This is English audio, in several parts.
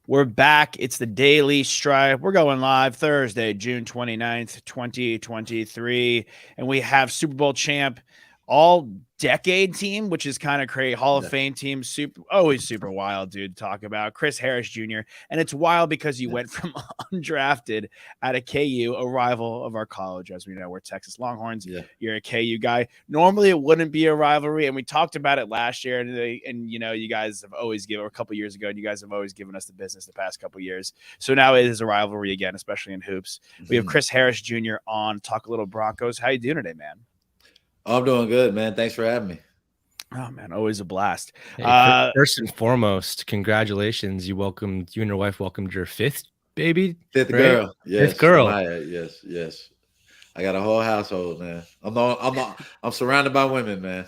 We're back. It's the Daily Stripe. We're going live Thursday, June 29th, 2023. And we have Super Bowl champ, all decade team, which is kind of crazy. Hall of Fame team, always super wild, dude, to talk about. Chris Harris Jr. And it's wild because you went from undrafted at a KU, a rival of our college. As we know, we're Texas Longhorns. Yeah. You're a KU guy. Normally, it wouldn't be a rivalry. And we talked about it last year. And you know, you guys have always given, or a couple years ago, and you guys have always given us the business the past couple years. So now it is a rivalry again, especially in hoops. We have Chris Harris Jr. on. Talk a little Broncos. How you doing today, man? I'm doing good, man. Thanks for having me. Oh, man, always a blast. Hey, first and foremost, congratulations. You and your wife welcomed your fifth baby. Fifth right? girl. Yes. Fifth girl. Yes. I got a whole household, man. I'm surrounded by women, man.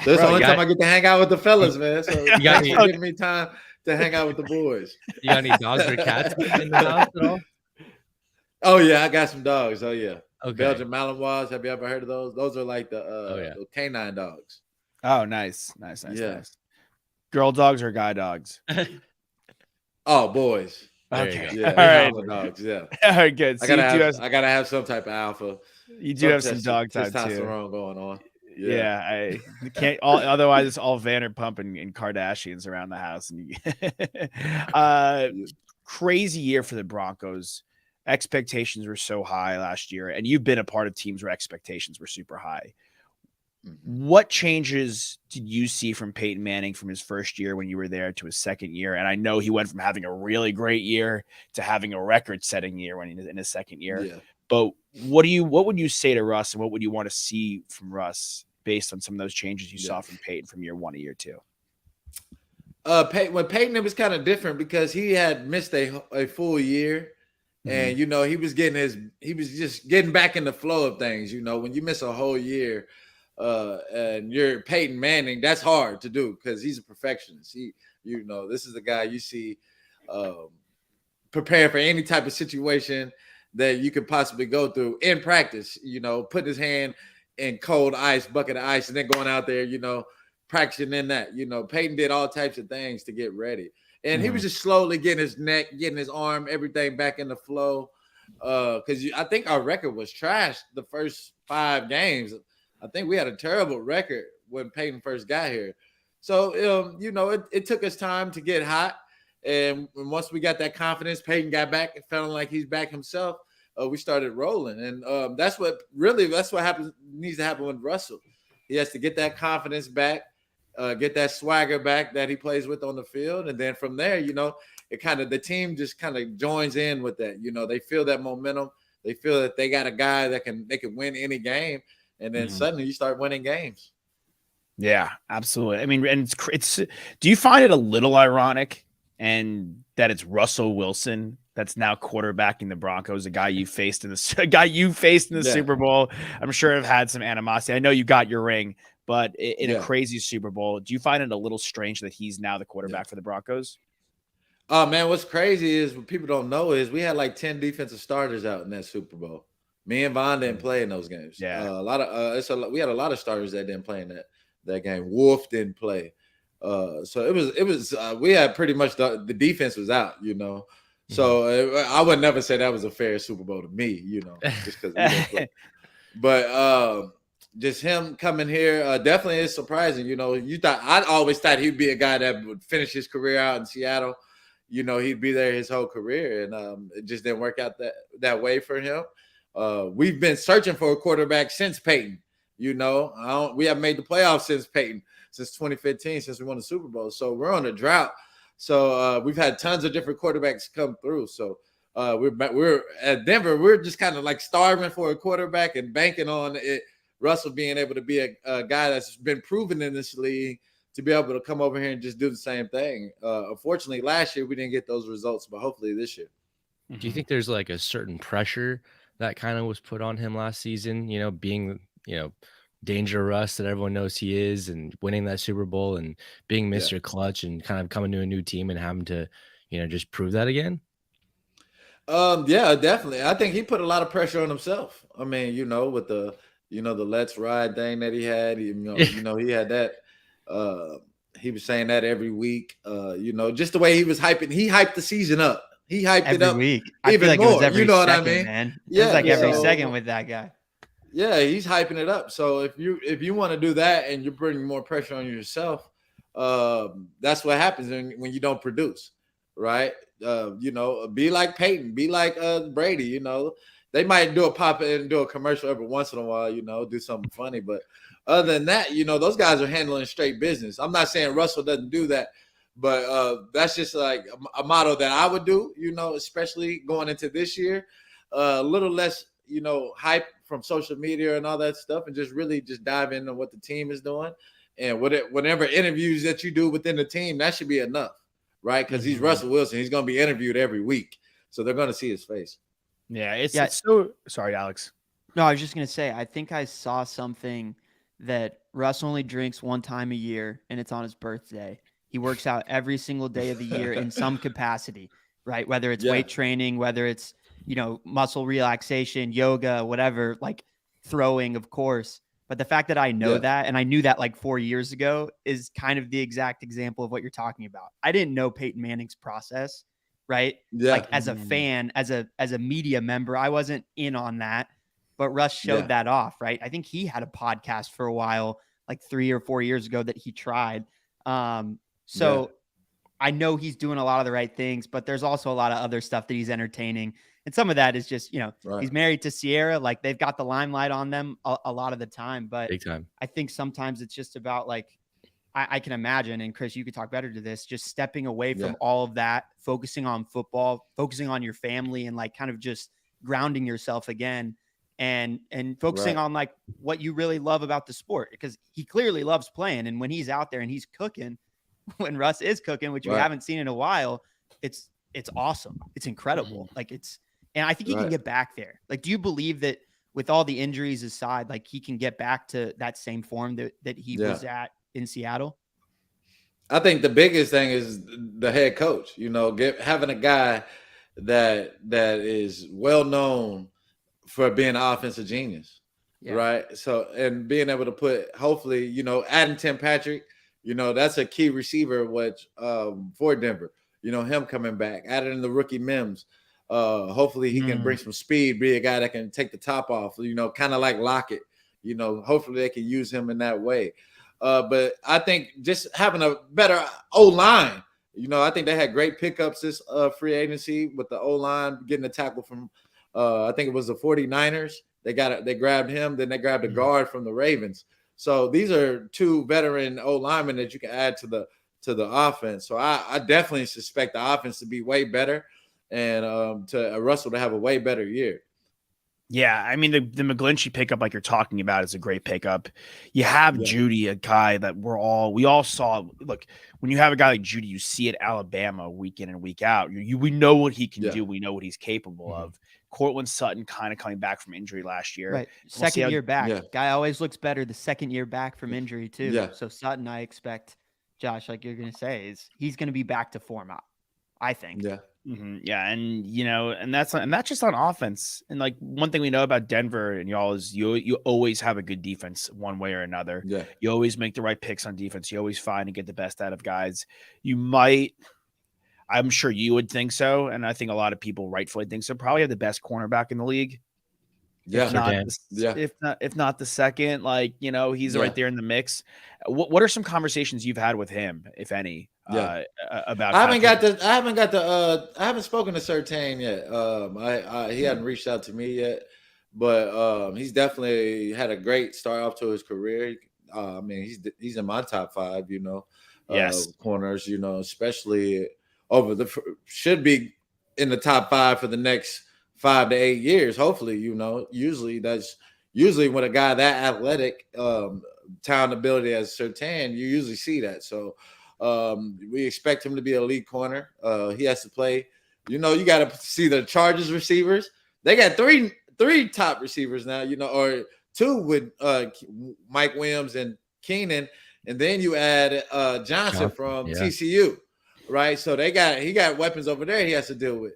This is the only time I get to hang out with the fellas, man. So you got giving me time to hang out with the boys. You got any dogs or cats in the house at all? Oh, yeah, I got some dogs. Oh, yeah. Okay. Belgian Malinois. Have you ever heard of those? Those are like the canine dogs. Oh, nice. Nice. Girl dogs or guy dogs? Oh, boys. Okay. Yeah. All right. Dogs. Yeah. All right, good. So I gotta have some type of alpha. You do have some dog type too. Testosterone going on. Yeah, I can't. Otherwise, it's all Vanderpump and Kardashians around the house. Crazy year for the Broncos. Expectations were so high last year, and you've been a part of teams where expectations were super high. What changes did you see from Peyton Manning from his first year when you were there to his second year? And I know he went from having a really great year to having a record-setting year when he was in his second year. Yeah. But what would you say to Russ, and what would you want to see from Russ based on some of those changes you saw from Peyton from year one to year two? When Peyton, it was kind of different because he had missed a full year. And, you know, he was just getting back in the flow of things. You know, when you miss a whole year and you're Peyton Manning, that's hard to do because he's a perfectionist. This is the guy you see prepare for any type of situation that you could possibly go through in practice, you know, putting his hand in cold ice, bucket of ice, and then going out there, you know, practicing in that. You know, Peyton did all types of things to get ready. And he was just slowly getting his neck, getting his arm, everything back in the flow. Because I think our record was trash the first 5 games. I think we had a terrible record when Peyton first got here. So, you know, it took us time to get hot. And once we got that confidence, Peyton got back and felt like he's back himself. We started rolling. And that's what needs to happen with Russell. He has to get that confidence back. Get that swagger back that he plays with on the field. And then from there, you know, the team just kind of joins in with that. You know, they feel that momentum. They feel that they got a guy that they can win any game. And then suddenly you start winning games. Yeah, absolutely. I mean, and it's do you find it a little ironic and that it's Russell Wilson that's now quarterbacking the Broncos, a guy you faced in the Super Bowl? I'm sure have had some animosity. I know you got your ring, but in a crazy Super Bowl, do you find it a little strange that he's now the quarterback for the Broncos? Oh, man, what's crazy is what people don't know is we had like 10 defensive starters out in that Super Bowl. Me and Von didn't play in those games. Yeah, we had a lot of starters that didn't play in that game. Wolf didn't play. So it was we had pretty much the defense was out, you know. So I would never say that was a fair Super Bowl to me, you know, just because we didn't play. But just him coming here definitely is surprising. You know, I always thought he'd be a guy that would finish his career out in Seattle. You know, he'd be there his whole career, and it just didn't work out that way for him. We've been searching for a quarterback since Peyton. You know, we haven't made the playoffs since Peyton, since 2015, since we won the Super Bowl. So we're on a drought. So we've had tons of different quarterbacks come through. So we're at Denver. We're just kind of like starving for a quarterback and banking on it. Russell being able to be a guy that's been proven in this league to be able to come over here and just do the same thing. Unfortunately, last year we didn't get those results, but hopefully this year. Do you think there's like a certain pressure that kind of was put on him last season, you know, being, you know, Danger Russ that everyone knows he is, and winning that Super Bowl and being Mr. Clutch and kind of coming to a new team and having to, you know, just prove that again? Yeah, definitely. I think he put a lot of pressure on himself. I mean, you know, with the Let's Ride thing that he had, he had that. He was saying that every week. Just the way he was hyping. He hyped the season up. He hyped every it up week. even I feel like more. It was every you know second, what I mean? Man. Yeah, it was like every so, second with that guy. Yeah, he's hyping it up. So if you want to do that and you're bringing more pressure on yourself, that's what happens when you don't produce, right? Be like Peyton, be like Brady. They might do a pop in and do a commercial every once in a while. Do something funny, but other than that, those guys are handling straight business. I'm not saying Russell doesn't do that, but that's just like a motto that I would do. Especially going into this year, a little less, hype from social media and all that stuff, and just really just dive into what the team is doing, and whatever interviews that you do within the team, that should be enough, right? Because he's Russell Wilson, he's going to be interviewed every week, so they're going to see his face. Yeah, it's so. Sorry, Alex. No, I was just gonna say. I think I saw something that Russ only drinks one time a year, and it's on his birthday. He works out every single day of the year in some capacity, right? Whether it's weight training, whether it's muscle relaxation, yoga, whatever, like throwing, of course. But the fact that I know that, and I knew that like 4 years ago, is kind of the exact example of what you're talking about. I didn't know Peyton Manning's process, right? Yeah. Like as a fan, as a media member, I wasn't in on that, but Russ showed that off, right? I think he had a podcast for a while, like 3 or 4 years ago, that he tried. I know he's doing a lot of the right things, but there's also a lot of other stuff that he's entertaining. And some of that is just, he's married to Sierra. Like they've got the limelight on them a lot of the time. But big time. I think sometimes it's just about like, I can imagine, and Chris, you could talk better to this, just stepping away from all of that, focusing on football, focusing on your family, and like kind of just grounding yourself again and focusing on like what you really love about the sport, because he clearly loves playing. And when he's out there and he's cooking, when Russ is cooking, which we haven't seen in a while, it's awesome. It's incredible. And I think he can get back there. Like, do you believe that with all the injuries aside, like he can get back to that same form that he was at in Seattle? I think the biggest thing is the head coach, having a guy that is well known for being an offensive genius. Right. So, and being able to put, hopefully, adding Tim Patrick, that's a key receiver, for Denver, him coming back, adding in the rookie Mims. Hopefully he can bring some speed, be a guy that can take the top off, kind of like Lockett, hopefully they can use him in that way. But I think just having a better O-line, I think they had great pickups this free agency with the O-line, getting a tackle from, I think it was the 49ers. They grabbed him, then they grabbed a guard from the Ravens. So these are two veteran O-linemen that you can add to the offense. So I definitely suspect the offense to be way better, and to Russell to have a way better year. Yeah, I mean, the McGlinchey pickup, like you're talking about, is a great pickup. You have Judy, a guy that we all saw. Look, when you have a guy like Judy, you see at Alabama week in and week out. We know what he can do. We know what he's capable of. Cortland Sutton kind of coming back from injury last year. Right. Second year back. Guy always looks better the second year back from injury too. Yeah. So Sutton, I expect, Josh, like you're going to say, he's going to be back to form, I think. Yeah. Mm-hmm. Yeah, and that's just on offense. And like one thing we know about Denver and y'all is you always have a good defense one way or another. Yeah, you always make the right picks on defense. You always find and get the best out of guys. I'm sure you would think so, and I think a lot of people rightfully think so. Probably have the best cornerback in the league. Yeah, if not the second, he's right there in the mix. What are some conversations you've had with him, if any? About I haven't spoken to Surtain yet. He hadn't reached out to me yet, but he's definitely had a great start off to his career. I mean, he's in my top 5, corners, especially should be in the top 5 for the next 5 to 8 years. Hopefully, usually when a guy that athletic, talent, ability as Surtain, you usually see that. So we expect him to be a lead corner. He has to play. You got to see the Chargers receivers. They got three top receivers now. Or 2 with Mike Williams and Keenan, and then you add Johnson from TCU, right? So he got weapons over there. He has to deal with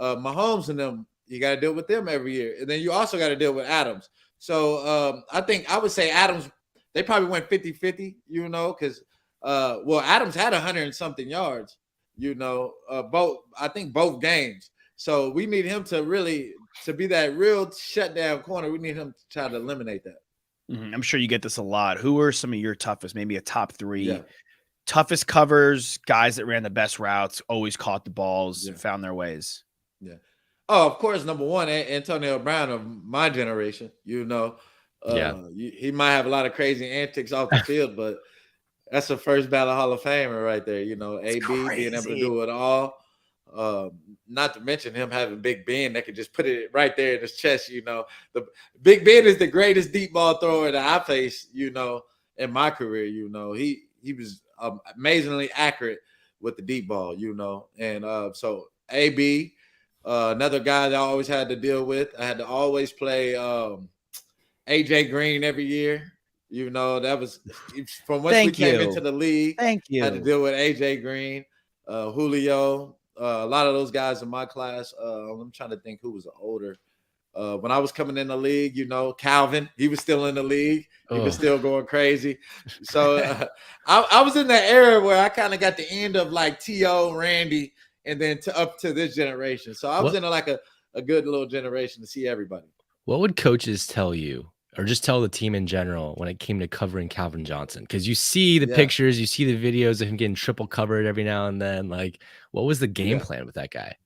Mahomes and them. You got to deal with them every year, and then you also got to deal with Adams. So I would say Adams. They probably went 50-50, because Well, Adams had 100 and something yards, I think both games. So we need him to be that real shutdown corner. We need him to try to eliminate that. I'm sure you get this a lot. Who are some of your toughest, maybe a top 3 Yeah. toughest covers, guys that ran the best routes, always caught the balls, found their ways? Yeah. Oh, of course, number one, Antonio Brown of my generation. He might have a lot of crazy antics off the field, but that's the first ballot Hall of Famer right there. AB being able to do it all. Not to mention him having Big Ben that could just put it right there in his chest. The Big Ben is the greatest deep ball thrower that I faced, in my career. He was amazingly accurate with the deep ball, and so AB, another guy that I always had to deal with. I had to always play AJ Green every year. That was from once we came into the league. Thank you. Had to deal with AJ Green, Julio, a lot of those guys in my class. I'm trying to think who was older. When I was coming in the league, Calvin, he was still in the league. He was still going crazy. So I was in that era where I kind of got the end of like T.O., Randy, and then up to this generation. So I was in like a good little generation to see everybody. What would coaches tell you, or just tell the team in general, when it came to covering Calvin Johnson? Because you see the pictures, you see the videos of him getting triple covered every now and then. Like, what was the game plan with that guy?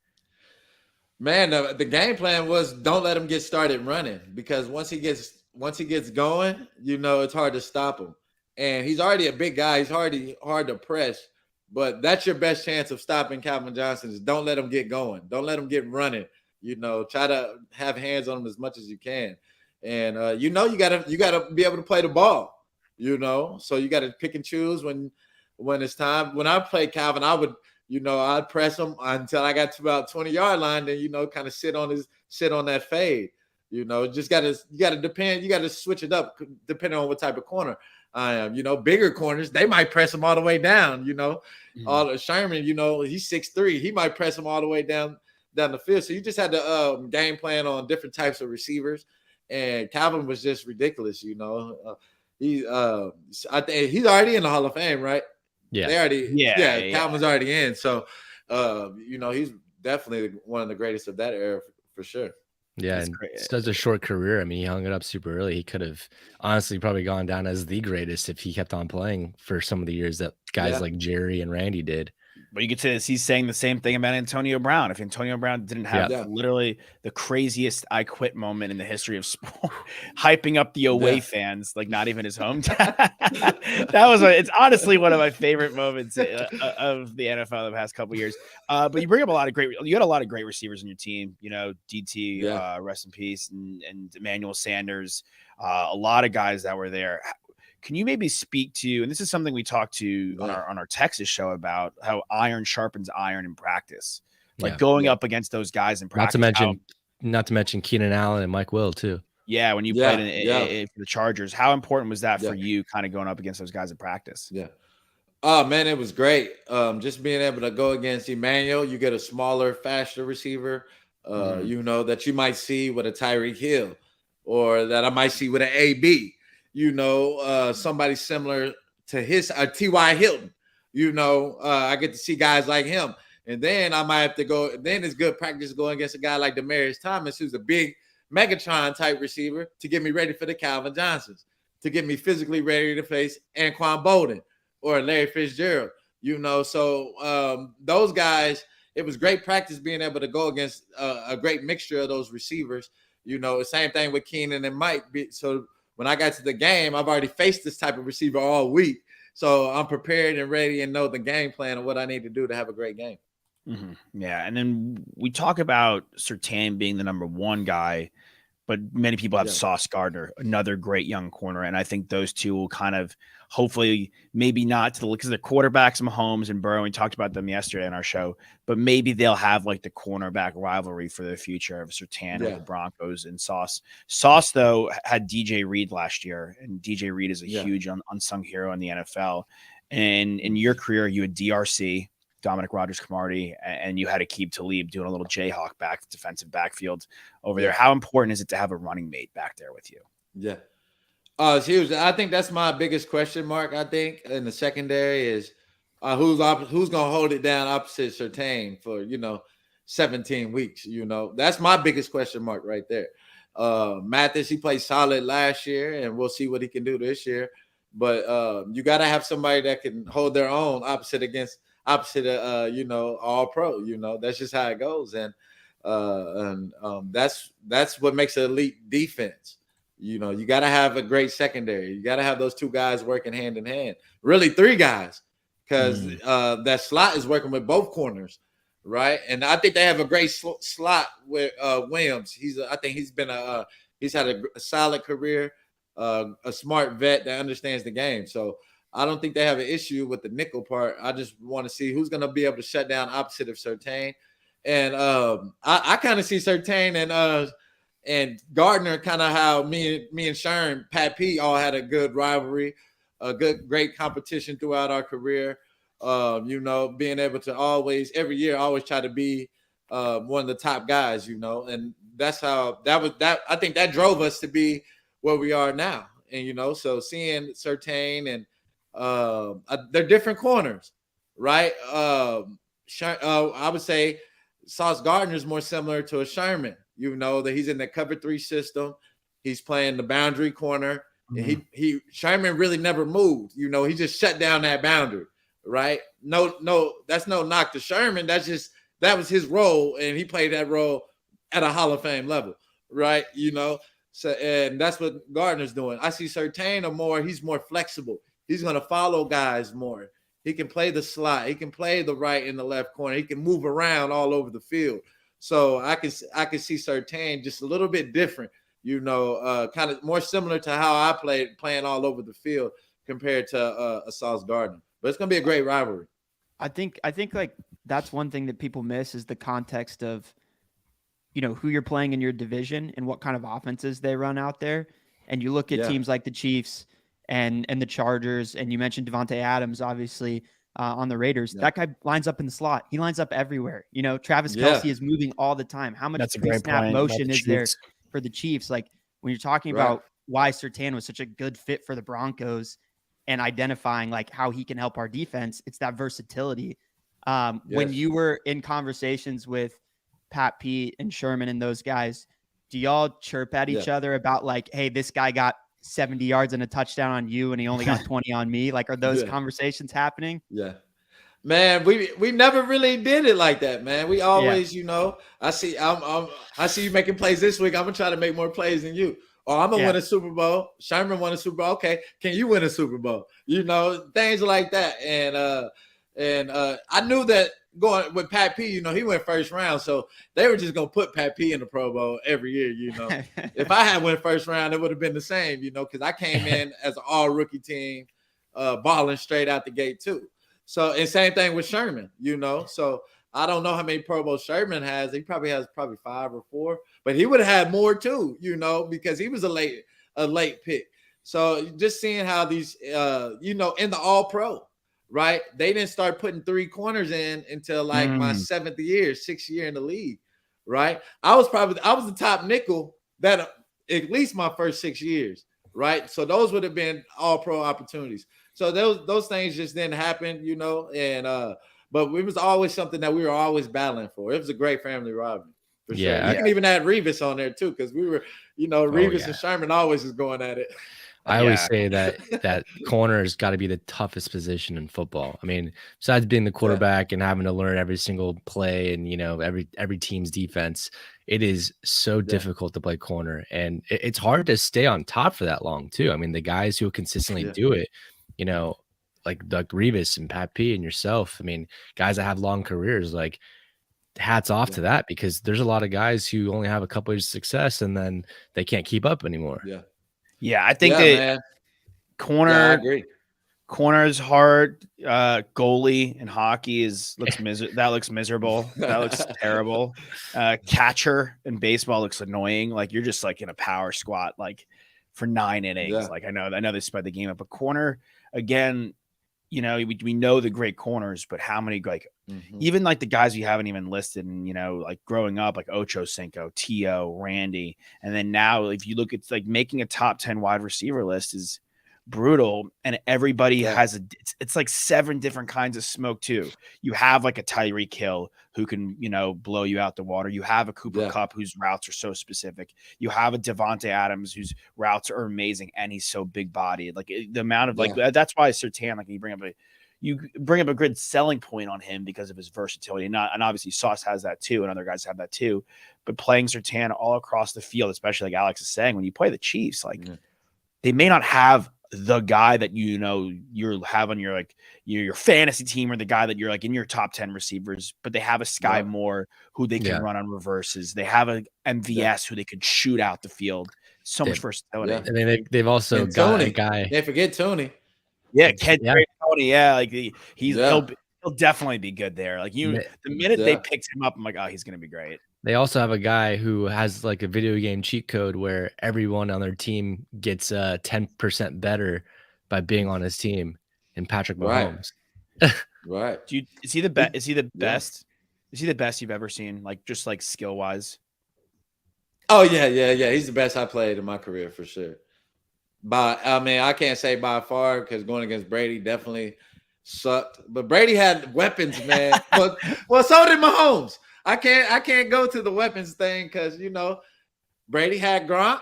Man, the game plan was don't let him get started running, because once he gets going, it's hard to stop him. And he's already a big guy. He's hard to press. But that's your best chance of stopping Calvin Johnson, is don't let him get going. Don't let him get running. Try to have hands on him as much as you can. And you gotta be able to play the ball. So you gotta pick and choose when it's time. When I played Calvin, I would, I'd press him until I got to about 20-yard line, then kind of sit on that fade. You gotta depend. You gotta switch it up depending on what type of corner I am. Bigger corners, they might press him all the way down. All Sherman, he's 6'3", he might press him all the way down the field. So you just had to game plan on different types of receivers. And Calvin was just ridiculous. I think he's already in the Hall of Fame, right? Yeah. Calvin's already in. So he's definitely one of the greatest of that era for sure. Yeah, and such a short career. I mean, he hung it up super early. He could have honestly probably gone down as the greatest if he kept on playing for some of the years that guys like Jerry and Randy did. But you could say this, he's saying the same thing about Antonio Brown. If Antonio Brown didn't have literally the craziest "I quit" moment in the history of sport, hyping up the away fans, like not even his hometown. It's honestly one of my favorite moments of the NFL the past couple of years. But you bring up you had a lot of great receivers in your team. DT, rest in peace, and Emmanuel Sanders. A lot of guys that were there. Can you maybe speak to, and this is something we talked to on our Texas show about, how iron sharpens iron in practice, like going up against those guys in practice. Not to mention Keenan Allen and Mike Will too. Yeah, when you played for the Chargers, how important was that for you, kind of going up against those guys in practice? Yeah. Oh man, it was great. Just being able to go against Emmanuel, you get a smaller, faster receiver, that you might see with a Tyreek Hill, or that I might see with an AB. Somebody similar to his T.Y. Hilton. I get to see guys like him. And then I might have to go. Then it's good practice going against a guy like Demaryius Thomas, who's a big Megatron type receiver, to get me ready for the Calvin Johnsons, to get me physically ready to face Anquan Bolden or Larry Fitzgerald. So those guys, it was great practice being able to go against a great mixture of those receivers. The same thing with Keenan and Mike. So when I got to the game, I've already faced this type of receiver all week. So I'm prepared and ready and know the game plan and what I need to do to have a great game. Mm-hmm. Yeah. And then we talk about Surtain being the number one guy, but many people have Sauce Gardner, another great young corner. And I think those two will kind of, hopefully, maybe not to the, because they're quarterbacks, Mahomes and Burrow. We talked about them yesterday on our show, but maybe they'll have like the cornerback rivalry for the future of Surtain and the Broncos and Sauce. Sauce, though, had DJ Reed last year, and DJ Reed is a huge unsung hero in the NFL. And in your career, you had DRC, Dominic Rodgers-Cromartie, and you had Aqib Talib doing a little Jayhawk defensive backfield over there. How important is it to have a running mate back there with you? Yeah. It's huge. I think that's my biggest question mark. I think in the secondary is who's gonna hold it down opposite Surtain for 17 weeks. That's my biggest question mark right there. Mathis, he played solid last year, and we'll see what he can do this year. But you got to have somebody that can hold their own opposite of all pro. That's just how it goes, and that's what makes an elite defense. You got to have a great secondary. You got to have those two guys working hand in hand. Really, three guys, because that slot is working with both corners, right? And I think they have a great slot with Williams. I think he's had a solid career, a smart vet that understands the game. So I don't think they have an issue with the nickel part. I just want to see who's going to be able to shut down opposite of Surtain. And I kind of see Surtain and Gardner, kind of how me and Sherm, Pat P all had a good rivalry, great competition throughout our career. Being able to every year try to be one of the top guys, and that's how that I think that drove us to be where we are now. And so seeing Surtain and they're different corners, right? I would say Sauce Gardner is more similar to a Sherman. That he's in the cover 3 system. He's playing the boundary corner. Mm-hmm. And Sherman really never moved. He just shut down that boundary, right? No, that's no knock to Sherman. That was his role, and he played that role at a Hall of Fame level, right? So and that's what Gardner's doing. I see Surtain he's more flexible. He's going to follow guys more. He can play the slot. He can play the right and the left corner. He can move around all over the field. So I can see Surtain just a little bit different, kind of more similar to how I playing all over the field compared to a Sauce Gardner. But it's gonna be a great rivalry. I think like that's one thing that people miss is the context of, who you're playing in your division and what kind of offenses they run out there. And you look at teams like the Chiefs and the Chargers, and you mentioned Devontae Adams, obviously. On the Raiders, that guy lines up in the slot. He lines up everywhere. Travis Kelce is moving all the time. How much pre-snap motion is there for the Chiefs? Like when you're talking about why Surtain was such a good fit for the Broncos and identifying like how he can help our defense, it's that versatility. When you were in conversations with Pat P and Sherman and those guys, do y'all chirp at each other about like, hey, this guy got 70 yards and a touchdown on you and he only got 20 on me? Like, are those conversations happening? Yeah, man, we never really did it like that, man. We always, I see you making plays this week. I'm gonna try to make more plays than you. Or I'm gonna win a Super Bowl. Sherman won a Super Bowl. Okay, can you win a Super Bowl? Things like that. And I knew that going with Pat P, he went first round, so they were just gonna put Pat P in the Pro Bowl every year. If I had went first round, it would have been the same. Because I came in as an all rookie team, balling straight out the gate too. So and same thing with Sherman. So I don't know how many Pro Bowl Sherman has. He probably has 5 or 4, but he would have had more too. Because he was a late pick. So just seeing how these, in the All Pro. Right, they didn't start putting 3 corners in until like my 6th year in the league. Right, I was the top nickel that at least my first 6 years. Right, so those would have been all pro opportunities. So those things just didn't happen, And but it was always something that we were always battling for. It was a great family rivalry for sure. You can even add Revis on there too, because we were, Revis and Sherman always is going at it. I always say that corner has got to be the toughest position in football. I mean, besides being the quarterback and having to learn every single play and every team's defense, it is so difficult to play corner, and it's hard to stay on top for that long too. I mean, the guys who consistently do it, like Revis and Pat P and yourself. I mean, guys that have long careers, like hats off to that, because there's a lot of guys who only have a couple years of success and then they can't keep up anymore. Yeah, I think that corner is hard. Goalie in hockey looks miserable. That looks terrible. Catcher in baseball looks annoying. Like you're just like in a power squat like for 9 innings. Like I know they spread the game up. But corner again, you know, we know the great corners, but how many like even like the guys we haven't even listed, and you know, like growing up, like Ocho Cinco, T.O., Randy, and then now if you look at like making a top 10 wide receiver list is brutal, and everybody has it's like 7 different kinds of smoke too. You have like a Tyreek Hill who can, you know, blow you out the water. You have a Cooper Kupp whose routes are so specific. You have a Devontae Adams whose routes are amazing, and he's so big bodied. Like the amount of like that's why Surtain, like you bring up a good selling point on him because of his versatility. And obviously Sauce has that too, and other guys have that too. But playing Surtain all across the field, especially like Alex is saying, when you play the Chiefs, like they may not have the guy that you know you have on your like your fantasy team, or the guy that you're like in your top 10 receivers, but they have a Sky Moore who they can run on reverses. They have a MVS who they could shoot out the field. So much versatility. I mean, they've also got a guy. Can't forget Tony. Yeah, Tony. Yeah, like he'll definitely be good there. Like the minute they picked him up, I'm like, oh, he's gonna be great. They also have a guy who has like a video game cheat code where everyone on their team gets 10% better by being on his team, and Patrick Mahomes. Right. Is he the best? Is he the best? Is he the best you've ever seen? Like just like skill wise? Oh yeah. He's the best I played in my career for sure. I mean, I can't say by far because going against Brady definitely sucked. But Brady had weapons, man. well, so did Mahomes. I can't go to the weapons thing because you know Brady had Gronk,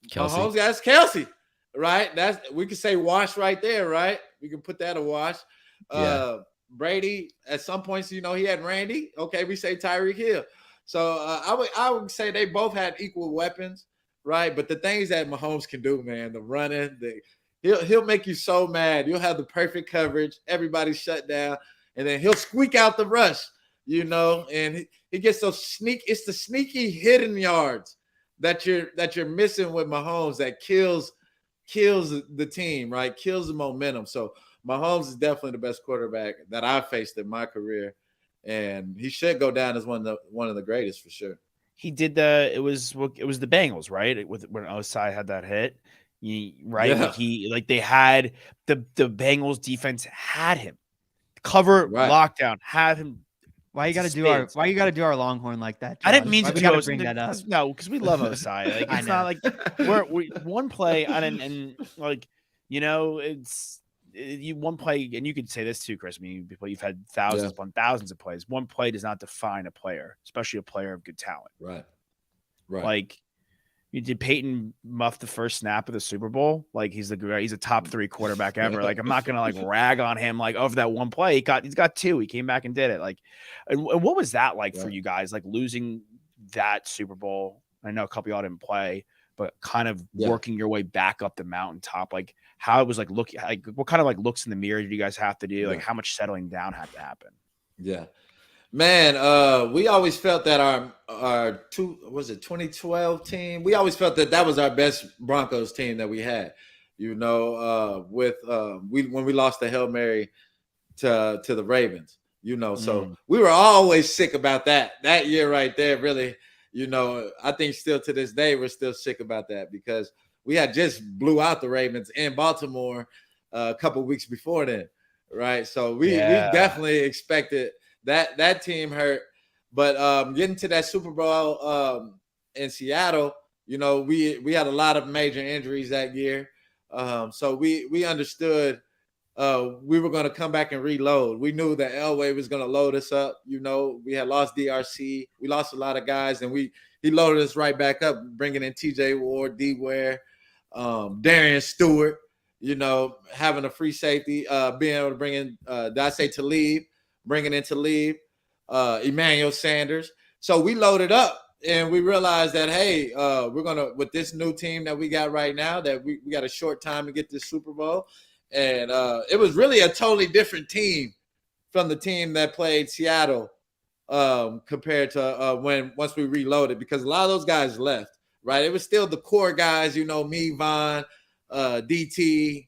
Mahomes got Kelsey, right? We could say wash right there, right? We can put that a wash. Brady at some points, you know, he had Randy. Okay, we say Tyreek Hill. So I would say they both had equal weapons, right? But the things that Mahomes can do, man, the running, he'll make you so mad. You'll have the perfect coverage, everybody's shut down, and then he'll squeak out the rush. You know, and he gets those it's the sneaky hidden yards that you're missing with Mahomes that kills the team, right? Kills the momentum. So Mahomes is definitely the best quarterback that I've faced in my career, and he should go down as one of the greatest for sure. He did it was the Bengals, right? When Osai had that hit, right? Yeah. Like they had the Bengals defense had him cover lockdown, had him. Why you got to do our Longhorn like that, Josh? I didn't mean to bring that up. No, because we love Osai. Like it's not like we one play and like you know you one play, and you could say this too, Chris. I mean, you've had thousands upon thousands of plays. One play does not define a player, especially a player of good talent. Right. Like did Peyton muff the first snap of the Super Bowl? Like he's a top 3 quarterback ever. Like I'm not gonna like rag on him like over that one play. He's got 2. He came back and did it. Like, and what was that like for you guys? Like losing that Super Bowl. I know a couple of y'all didn't play, but kind of working your way back up the mountaintop. Like how it was like looking. Like what kind of like looks in the mirror did you guys have to do? Like how much settling down had to happen? Yeah. Man, we always felt that our 2012 team, we always felt that was our best Broncos team that we had. You know, when we lost the Hail Mary to the Ravens, you know, so we were always sick about that year right there. Really, you know, I think still to this day we're still sick about that because we had just blew out the Ravens in Baltimore a couple of weeks before then, right? So we definitely expected. That team hurt, but getting to that Super Bowl in Seattle, you know, we had a lot of major injuries that year, so we understood we were going to come back and reload. We knew that Elway was going to load us up. You know, we had lost DRC, we lost a lot of guys, and he loaded us right back up, bringing in TJ Ward, D Ware, Darian Stewart. You know, having a free safety, being able to bring in Talib. Bringing in Talib, Emmanuel Sanders. So we loaded up and we realized that, hey, we're going to, with this new team that we got right now, that we got a short time to get this Super Bowl. And it was really a totally different team from the team that played Seattle compared to once we reloaded, because a lot of those guys left, right? It was still the core guys, you know, me, Von, DT,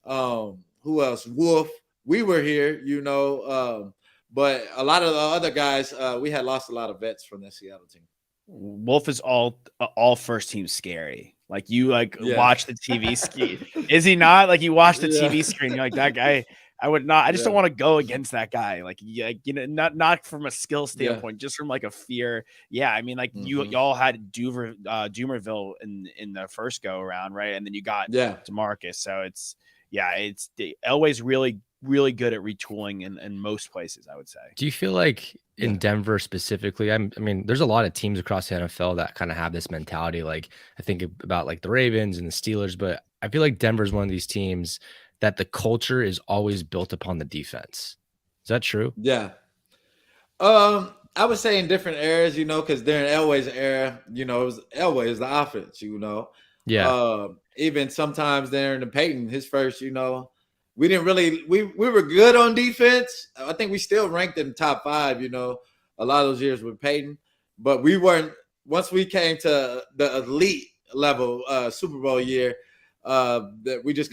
who else? Wolf. We were here, you know, but a lot of the other guys, we had lost a lot of vets from the Seattle team. Wolf is all first team scary. Like you watch the TV screen. Is he not? Like you watch the TV screen, you're like, that guy, I would not. I just don't Yeah. want to go against that guy. Like, yeah, not from a skill standpoint, just from like a fear. Yeah, I mean, like y'all had Doomerville in the first go around, right? And then you got DeMarcus. So it's Elway's really good at retooling in most places, I would say. Do you feel like in Denver specifically? I mean, there's a lot of teams across the NFL that kind of have this mentality. Like, I think about like the Ravens and the Steelers, but I feel like Denver's one of these teams that the culture is always built upon the defense. Is that true? Yeah. I would say in different eras, because during Elway's era, Elway is the offense, Yeah. Even sometimes during the Peyton, his first, we didn't really we were good on defense. I think we still ranked in the top 5, a lot of those years with Peyton, but we weren't. Once we came to the elite level Super Bowl year, that we just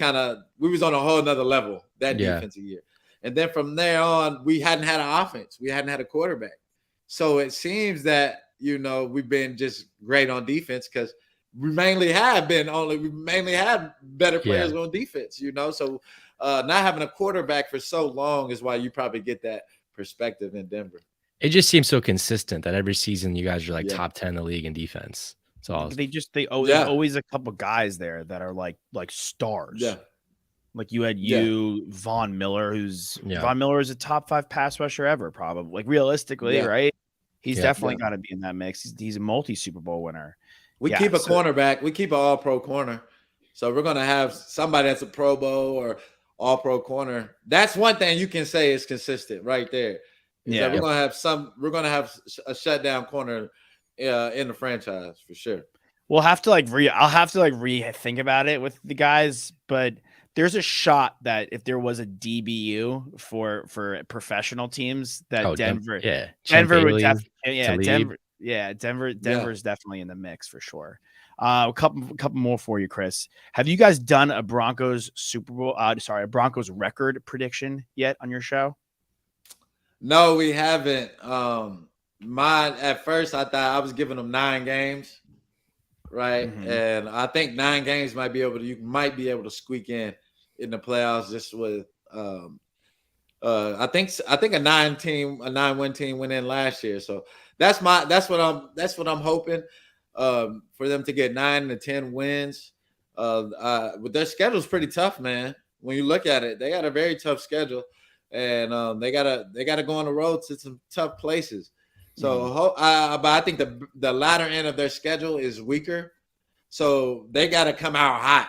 we was on a whole nother level that defensive year. And then from there on, we hadn't had an offense. We hadn't had a quarterback. So it seems that, we've been just great on defense because we mainly had better players on defense, So not having a quarterback for so long is why you probably get that perspective in Denver. It just seems so consistent that every season you guys are like top 10 in the league in defense. It's awesome. There's always a couple guys there that are like stars. Yeah. Like you had Von Miller, Von Miller is a top 5 pass rusher ever, probably. Like realistically, right? He's definitely got to be in that mix. He's a multi Super Bowl winner. We keep a cornerback. We keep an all pro corner. So we're gonna have somebody that's a Pro Bowl or all pro corner. That's one thing you can say is consistent right there. We're gonna have a shutdown corner in the franchise for sure. We'll have to I'll have to rethink about it with the guys, but there's a shot that if there was a DBU for professional teams that Denver would definitely Denver's definitely in the mix for sure. A couple more for you, Chris. Have you guys done a Broncos a Broncos record prediction yet on your show? No, we haven't. Mine at first I thought I was giving them 9 games, right? Mm-hmm. And I think 9 games you might be able to squeak in the playoffs just with I think a 9-win team went in last year. So that's what I'm hoping for them to get 9 to 10 wins. But their schedule's pretty tough, man. When you look at it, they got a very tough schedule, and they gotta go on the road to some tough places. So, but I think the latter end of their schedule is weaker, so they got to come out hot,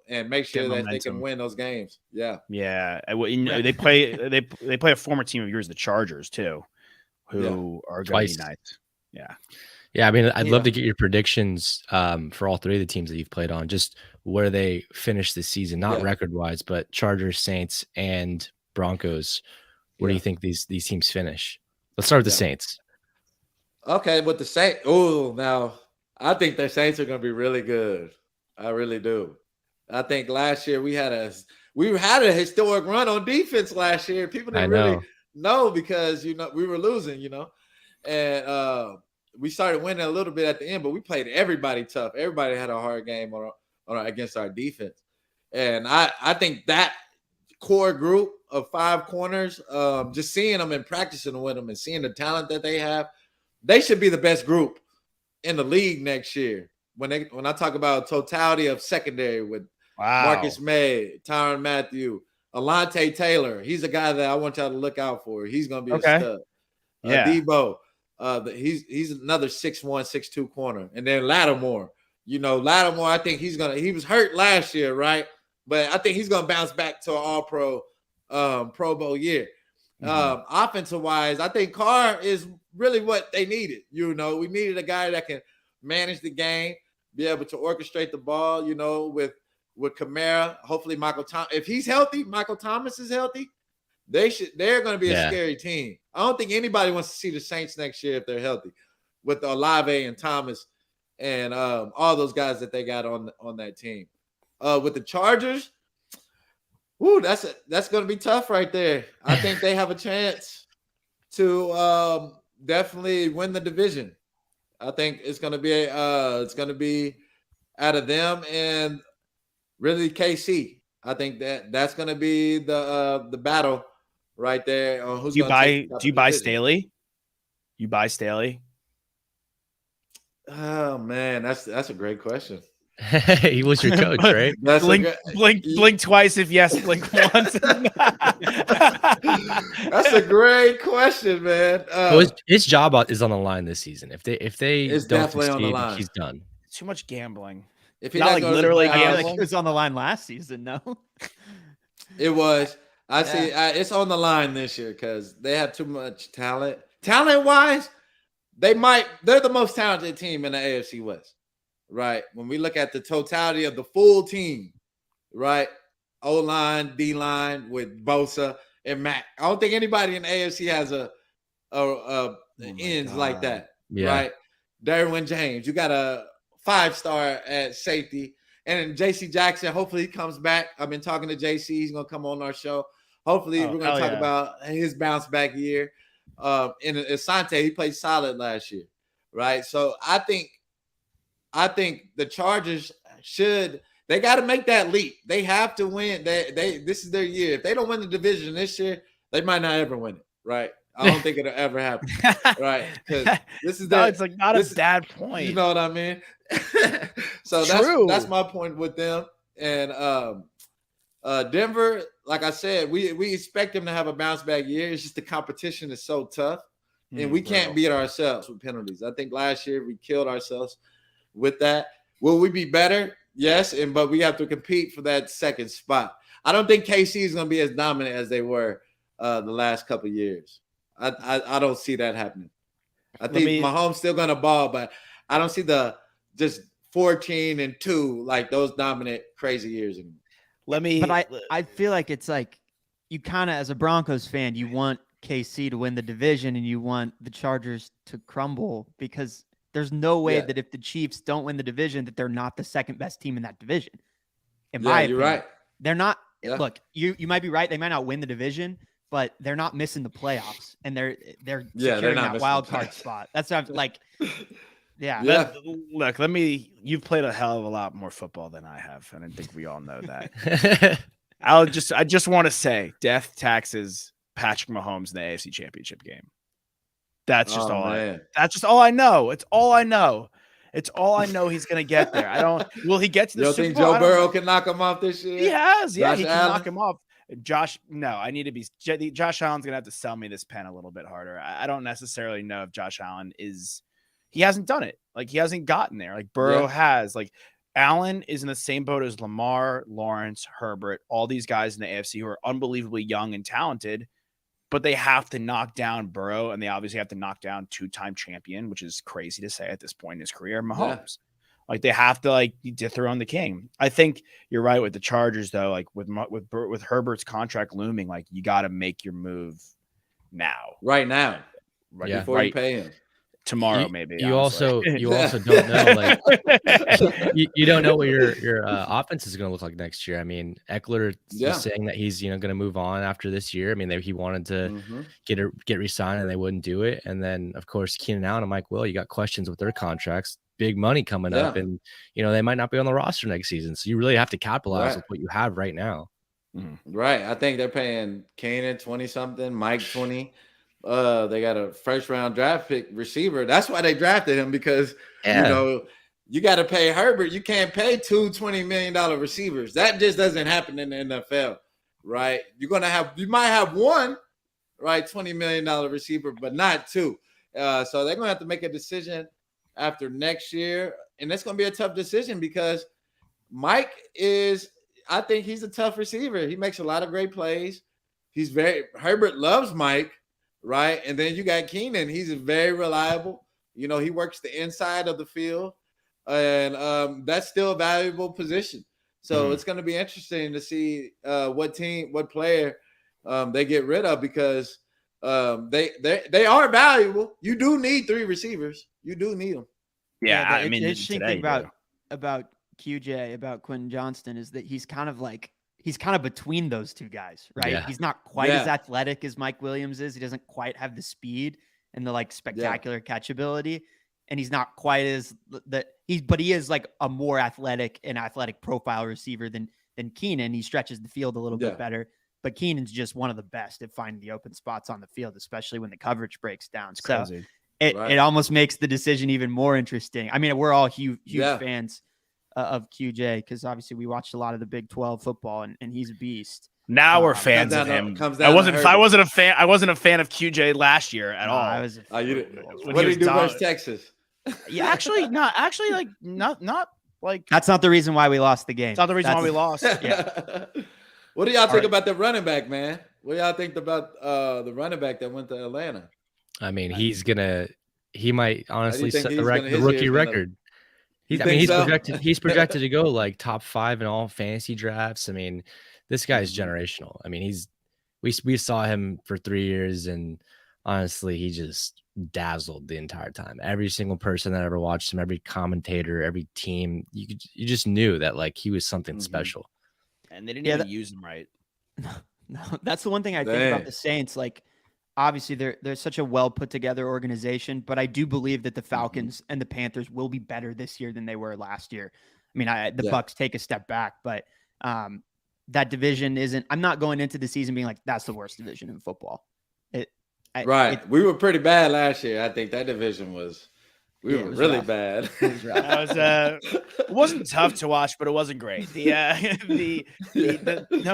and make sure that they can win those games. Yeah. They play a former team of yours, the Chargers, too, who are going to be nice. Yeah. I mean, I'd love to get your predictions for all 3 of the teams that you've played on, just where they finish this season, not record wise, but Chargers, Saints, and Broncos. Where do you think these teams finish? Let's start with the Saints. Okay, with the Saints. Oh, now I think the Saints are going to be really good. I really do. I think last year we had a historic run on defense last year. People didn't really know because we were losing, and we started winning a little bit at the end, but we played everybody tough. Everybody had a hard game against our defense, and I think that core group of 5 corners, just seeing them and practicing with them and seeing the talent that they have, they should be the best group in the league next year. When I talk about totality of secondary with Marcus May, Tyrann Mathieu, Alontae Taylor, he's a guy that I want y'all to look out for. He's going to be a stud. Debo, he's another 6'1", 6'2" corner, and then Lattimore. Lattimore, I think he was hurt last year, right? But I think he's going to bounce back to an all-pro Pro Bowl year. Offensive-wise, I think Carr is really what they needed. We needed a guy that can manage the game, be able to orchestrate the ball, with Kamara. Hopefully Michael Thomas. If he's healthy, Michael Thomas is healthy, they're going to be a scary team. I don't think anybody wants to see the Saints next year if they're healthy, with Olave and Thomas and all those guys that they got on that team. With the Chargers, that's going to be tough right there. I think they have a chance to definitely win the division. I think it's going to be out of them and really KC. I think that's going to be the battle right there on who's going to take Do you buy division. Staley? You buy Staley? Oh man, that's a great question. He was your coach, right? Blink twice if yes, blink once. That's a great question, man. Well, his job is on the line this season. If they It's don't definitely on the succeed, line. he's done. Too much gambling. If he Not doesn't like go to the literally playoffs, I feel like gambling. it was on the line last season. No, it was. I see. It's on the line this year because they have too much talent. Talent-wise, they're the most talented team in the AFC West. Right. When we look at the totality of the full team, right? O-line, D-line with Bosa and Mac. I don't think anybody in the AFC has ends like that. Yeah. Right. Derwin James, you got a 5-star at safety. And JC Jackson, hopefully he comes back. I've been talking to JC. He's going to come on our show. Hopefully we're going to talk about his bounce back year. And Asante, he played solid last year. Right. So I think the Chargers they got to make that leap. They have to win. This is their year. If they don't win the division this year, they might not ever win it. Right. I don't think it'll ever happen. Right. Because this is it's like not a bad point. You know what I mean? So that's my point with them. And Denver, like I said, we expect them to have a bounce back year. It's just the competition is so tough. And we can't beat ourselves with penalties. I think last year we killed ourselves with that. Will we be better? Yes, but we have to compete for that second spot. I don't think KC is going to be as dominant as they were the last couple of years. I don't see that happening. I think Mahomes still going to ball, but I don't see the just 14-2 like those dominant crazy years anymore. But I feel like it's like you kind of, as a Broncos fan, you want KC to win the division and you want the Chargers to crumble because there's no way that if the Chiefs don't win the division, that they're not the second best team in that division. In my opinion, you're right. They're not. Yeah. Look, you might be right. They might not win the division, but they're not missing the playoffs, and they're securing that wild card spot. That's what I'm like. Yeah. Look, you've played a hell of a lot more football than I have, and I think we all know that. I just want to say, death taxes Patrick Mahomes in the AFC Championship game. That's just that's just all I know. It's all I know. It's all I know. He's going to get there. Will he get to the Super Bowl? You think Joe Burrow can knock him off this year? He has. Yeah, he can Allen? knock him off. Josh Allen's going to have to sell me this pen a little bit harder. I don't necessarily know if Josh Allen he hasn't done it. Like, he hasn't gotten there. Like, Burrow has. Like, Allen is in the same boat as Lamar, Lawrence, Herbert, all these guys in the AFC who are unbelievably young and talented. But they have to knock down Burrow, and they obviously have to knock down 2-time champion, which is crazy to say at this point in his career, Mahomes. Yeah. Like, they have to dethrone the king. I think you're right with the Chargers, though. Like, with Herbert's contract looming, like, you got to make your move now, right now, before you pay him. Tomorrow, maybe. You also don't know, like, you don't know what your offense is going to look like next year. I mean, Eckler is saying that he's going to move on after this year. I mean, he wanted to get re-signed and they wouldn't do it. And then, of course, Keenan Allen and Mike Will, you got questions with their contracts, big money coming up, and they might not be on the roster next season. So you really have to capitalize with what you have right now. Right. I think they're paying Keenan 20-something, Mike 20. They got a first-round draft pick receiver. That's why they drafted him, because you got to pay Herbert. You can't pay two $20 million receivers. That just doesn't happen in the NFL, right? You might have one, right, $20 million receiver, but not two. So they're gonna have to make a decision after next year, and that's gonna be a tough decision because Mike I think he's a tough receiver. He makes a lot of great plays. Herbert loves Mike. Right. And then you got Keenan. He's very reliable. He works the inside of the field. And that's still a valuable position. So it's going to be interesting to see what player they get rid of, because they are valuable. You do need 3 receivers. You do need them. Yeah. I mean, the interesting thing about QJ, about Quentin Johnston, is that he's kind of between those two guys, right? Yeah. He's not quite as athletic as Mike Williams is. He doesn't quite have the speed and the spectacular catchability. And he's not quite as but he is like a more athletic profile receiver than than Keenan. He stretches the field a little bit better, but Keenan's just one of the best at finding the open spots on the field, especially when the coverage breaks down. It's so crazy. it almost makes the decision even more interesting. I mean, we're all huge fans of QJ because obviously we watched a lot of the Big 12 football, and he's a beast. Now we're fans of him. I wasn't a fan of QJ last year at all. I was. What did he do versus Texas? Yeah, actually, not like that's not the reason why we lost the game. It's not the reason why we lost. Yeah. What do y'all think about the running back, man? What do y'all think about the running back that went to Atlanta? I mean, he might honestly set the rookie record. He's projected to go like top 5 in all fantasy drafts. I mean, this guy's generational. I mean, we saw him for 3 years, and honestly, he just dazzled the entire time. Every single person that ever watched him, every commentator, every team, you just knew that like he was something special. And they didn't even use him right. No, that's the one thing I think about the Saints. Like, obviously, they're such a well put together organization, but I do believe that the Falcons and the Panthers will be better this year than they were last year. I mean, the Bucks take a step back, but that division isn't. I'm not going into the season being like that's the worst division in football. We were pretty bad last year. I think that division was. We were really bad. It wasn't tough to watch, but it wasn't great. No,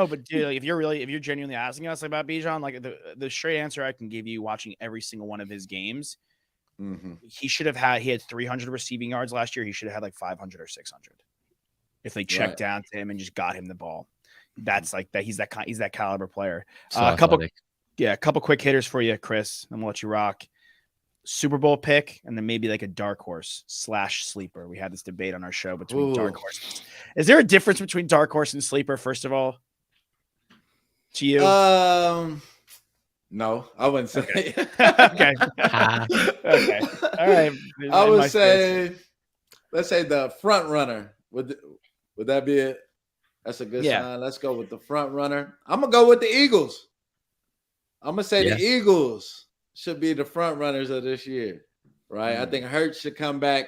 but dude, if you're genuinely asking us about Bijan, like the straight answer I can give you, watching every single one of his games, he had 300 receiving yards last year. He should have had like 500 or 600 if they checked down to him and just got him the ball. That's like that. He's that caliber player. A couple quick hitters for you, Chris. I'm gonna let you rock. Super Bowl pick, and then maybe like a dark horse / sleeper. We had this debate on our show between dark horses. Is there a difference between dark horse and sleeper, first of all, to you? No, I wouldn't say. Okay. Okay. All right. I would say, let's say the front runner. Would that be it? That's a good sign. Let's go with the front runner. I'm gonna go with the Eagles. I'm gonna say the Eagles should be the front runners of this year, right? I think Hurts should come back.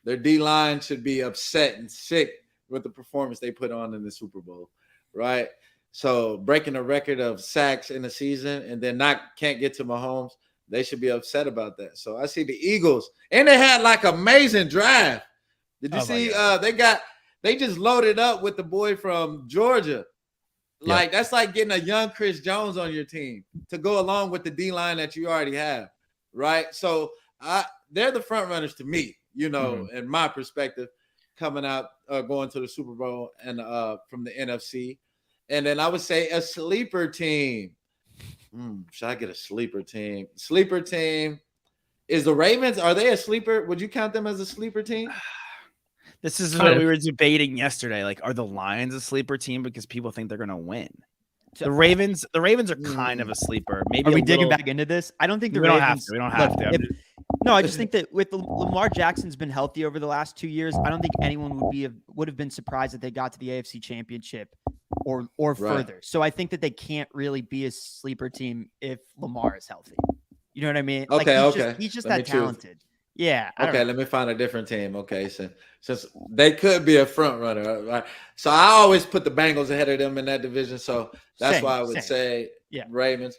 Their D-line should be upset and sick with the performance they put on in the Super Bowl, right? So breaking a record of sacks in the season and then can't get to Mahomes, they should be upset about that. So I see the Eagles, and they had like amazing draft. Did you see? They just loaded up with the boy from Georgia. Like that's like getting a young Chris Jones on your team to go along with the D-line that you already have, right? So they're the front runners to me, in my perspective, coming out, going to the Super Bowl and from the NFC. And then I would say a sleeper team. Should I get a sleeper team? Sleeper team is the Ravens. Are they a sleeper? Would you count them as a sleeper team? This is what we were debating yesterday. Like, are the Lions a sleeper team because people think they're going to win? The Ravens are kind of a sleeper. Maybe are we digging back into this? I don't think the Ravens. We don't have to. No, I just think that with Lamar Jackson's been healthy over the last 2 years. I don't think anyone would have been surprised that they got to the AFC Championship or further. So I think that they can't really be a sleeper team if Lamar is healthy. You know what I mean? He's just that talented. Yeah. Okay, let me find a different team. Okay, since they could be a front runner, right? So I always put the Bengals ahead of them in that division. So that's why I would say Ravens.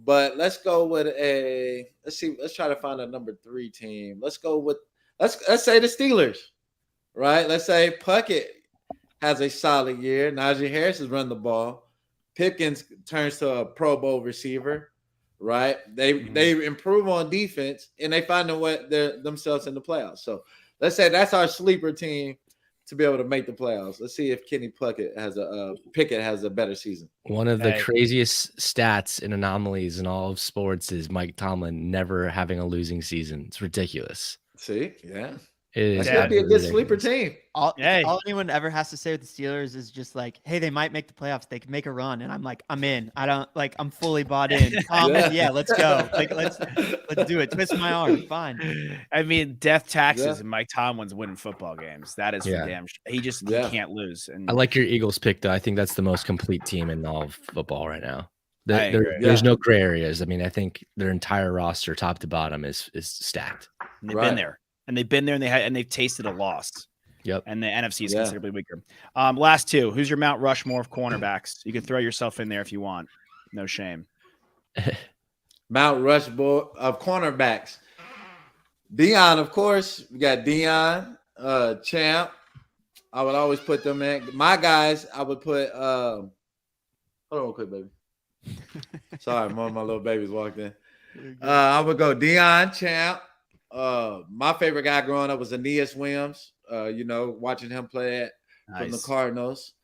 But let's go with let's try to find a number 3 team. Let's go with let's say the Steelers, right? Let's say Puckett has a solid year. Najee Harris has run the ball. Pickens turns to a Pro Bowl receiver. Right, they improve on defense and they find themselves in the playoffs. So let's say that's our sleeper team to be able to make the playoffs. Let's see if Kenny Pickett has a better season. One of the craziest stats and anomalies in all of sports is Mike Tomlin never having a losing season. It's ridiculous. See, yeah. That's going to be a good sleeper team. All anyone ever has to say with the Steelers is just like, hey, they might make the playoffs. They can make a run. And I'm like, I'm in. I'm fully bought in. Let's go. Like, let's do it. Twist my arm. Fine. I mean, death taxes and Mike Tomlin's winning football games. That is for damn sure. He just can't lose. And I like your Eagles pick, though. I think that's the most complete team in all of football right now. There's no gray areas. I mean, I think their entire roster, top to bottom, is stacked. And they've been there. And they've been there, and they've tasted a loss. Yep. And the NFC is Yeah. considerably weaker. Last two. Who's your Mount Rushmore of cornerbacks? You can throw yourself in there if you want. No shame. Mount Rushmore of cornerbacks. Dion, of course. We got Dion, Champ. I would always put them in. My guys, I would put hold on real quick, baby. Sorry, one of my little babies walked in. I would go Dion, Champ. My favorite guy growing up was Aeneas Williams. Watching him play from the Cardinals.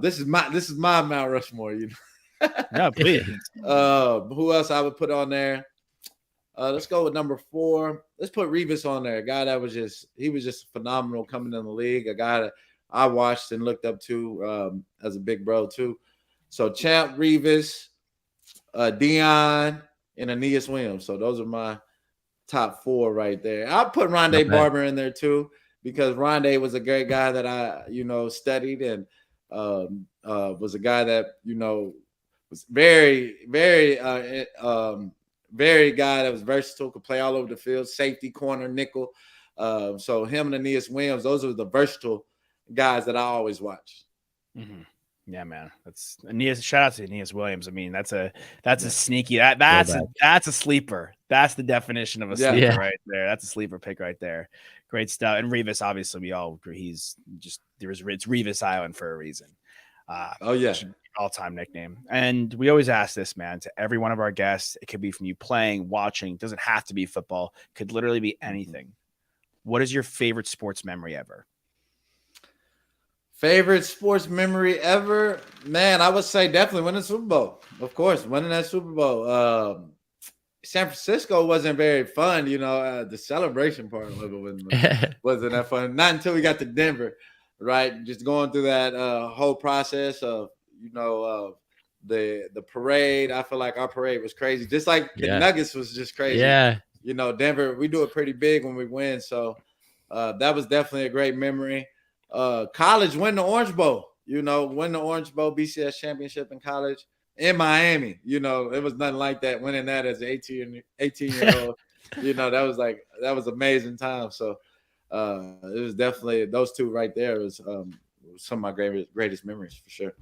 This is my Mount Rushmore, No, please. Who else I would put on there? Let's go with number 4. Let's put Revis on there. A guy that was just phenomenal coming in the league. A guy that I watched and looked up to as a big bro too. So Champ, Revis, Dion, and Aeneas Williams. So those are my top 4 right there. I'll put Rondé Barber in there too, because Rondé was a great guy that I, studied and was a guy that, was very, very, very guy that was versatile, could play all over the field, safety, corner, nickel. So him and Aeneas Williams, those are the versatile guys that I always watch. Mm-hmm. Yeah, man. That's Aeneas. Shout out to Aeneas Williams. I mean, that's a sneaky. That's a sleeper. That's the definition of a sleeper right there. That's a sleeper pick right there. Great stuff. And Revis, obviously, it's Revis Island for a reason. All-time nickname. And we always ask this, man, to every one of our guests. It could be from you playing, watching. It doesn't have to be football. It could literally be anything. What is your favorite sports memory ever? Favorite sports memory ever? Man, I would say definitely winning the Super Bowl. Of course, winning that Super Bowl. San Francisco wasn't very fun, the celebration part of it wasn't that fun. Not until we got to Denver, right? Just going through that whole process of, the parade. I feel like our parade was crazy. Just like the Nuggets was just crazy. Yeah. Denver, we do it pretty big when we win. So that was definitely a great memory. College, win the Orange Bowl, win the Orange Bowl BCS championship in college in Miami. It was nothing like that. Winning that as an 18-year-old, that was amazing time. So it was definitely those two right there was some of my greatest memories for sure.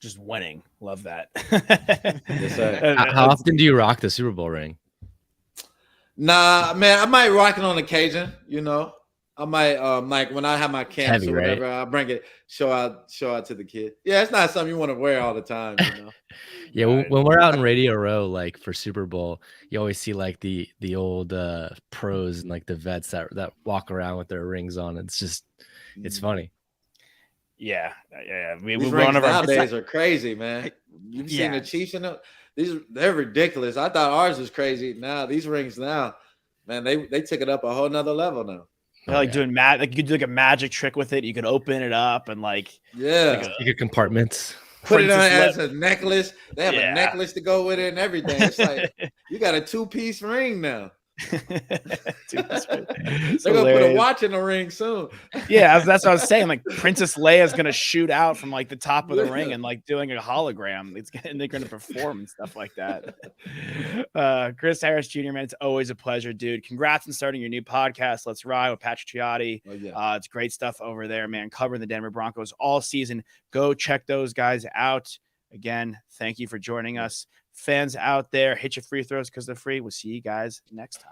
Just winning. Love that. Yes, sir. How often do you rock the Super Bowl ring? Nah, man, I might rock it on occasion, I might like when I have my camps or whatever, right? I'll bring it, show out to the kid. Yeah, it's not something you want to wear all the time, Yeah, when we're out in Radio Row, like for Super Bowl, you always see like the old pros and like the vets that walk around with their rings on. It's funny. Yeah. These rings nowadays are crazy, man. You've seen the Chiefs in them. They're ridiculous. I thought ours was crazy. Now these rings now, man, they took it up a whole nother level now. Doing like you could do like a magic trick with it. You could open it up and like compartments. Put it on as a necklace. They have a necklace to go with it and everything. It's like you got a 2-piece ring now. They're gonna put a watch in the ring soon. Yeah, that's what I was saying. Like Princess Leia's gonna shoot out from like the top of the ring and like doing a hologram. They're gonna perform and stuff like that. Chris Harris Jr., man, it's always a pleasure, dude. Congrats on starting your new podcast. Let's Ride with Patrick Chiotti. It's great stuff over there, man. Covering the Denver Broncos all season. Go check those guys out. Again, thank you for joining us. Fans out there, hit your free throws because they're free. We'll see you guys next time.